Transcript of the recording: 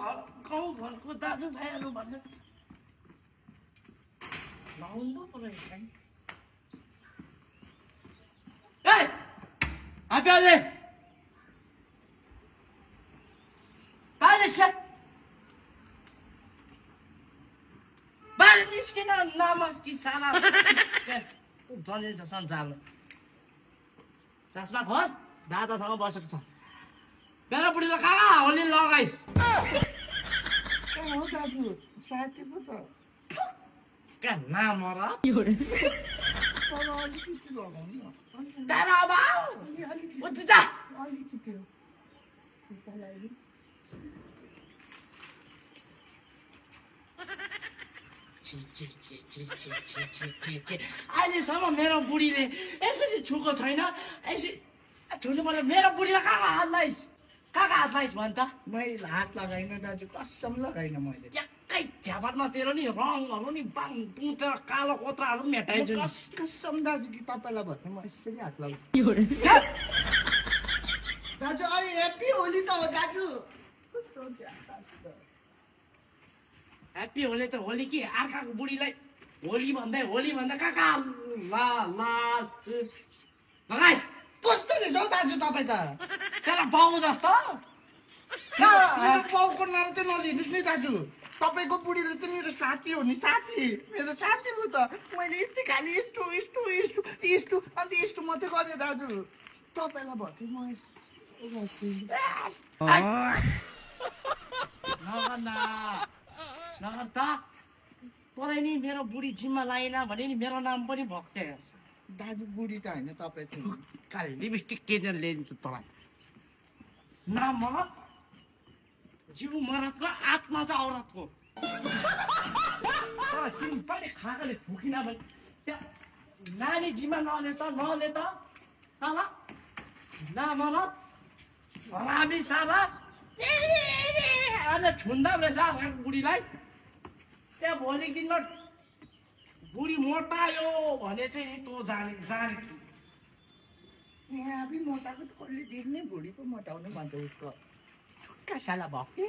घरको दाजुभाइहरू भनेर लाउनु पर्यो ए आप्याले बाहिर निस्किन नमस्की साला जले जसन जालो चस्मा खोल दादासँग बसेको छ मेरो बुढीलाई कहाँ होली लगाइस् हो दाजु साथी पो त क्या नाम र अलिकति लगाउनु तारा बाबा उठ जा अलिकति अहिलेसम्म मेरो बुढीले यसरी छुको छैन यसरी छुनु पर्यो मेरो बुढीलाई कहाँ हात लाइस् भन् त मैले हात लगाइन दाजु कसम लगाइन मैले ट्याक्कै झ्यापाटमा तेरो नि रङहरू नि बाङ पुतेर कालो कोत्राहरू पनि मेटाइदिन्छु कसम दाजु कि तपाईँलाई भन्ने म यसरी हात लगाउँछु दाजु अलि ह्याप्पी होली त हो दाजु ह्याप्पी होली त होली कि अर्काको बुढीलाई होली भन्दा कहाँ लगाइस् कस्तो रहेछ हौ दाजु तपाईँ त त्यसलाई बाउ जस्तो मेरो बाउको नाम चाहिँ नलिनुहोस् नि दाजु तपाईँको बुढीले चाहिँ मेरो साथी हो नि साथी मेरो साथी हो त मैले यति खालि यस्तो अन्त यस्तो मात्रै गरेँ दाजु तपाईँलाई भन्छु म नगर त तँलाई नि मेरो बुढी जिम्मा लागेन भने नि मेरो नाम पनि भक्ते दाजु बुढी त होइन तपाईँ चाहिँ खालि लिपस्टिक किनेर ल्याइदिन्छु तँलाई नाम मरत जिउ मरतको आत्मा चाहिँ औरतको तिमी पनि खाएकोले फुकिन भने त्यहाँ नानी जिम्मा नले त नमरत हरामी साला अन्त छुन्दा रहेछ बुढीलाई त्यहाँ भोलिको दिनमा बुढी मोटायो भने चाहिँ तँ जाने यहाँ पनि मोटाएको त कसले देख्ने बुढी पो मोटाउनु भन्छ उसको छुट्टा साला भक्ते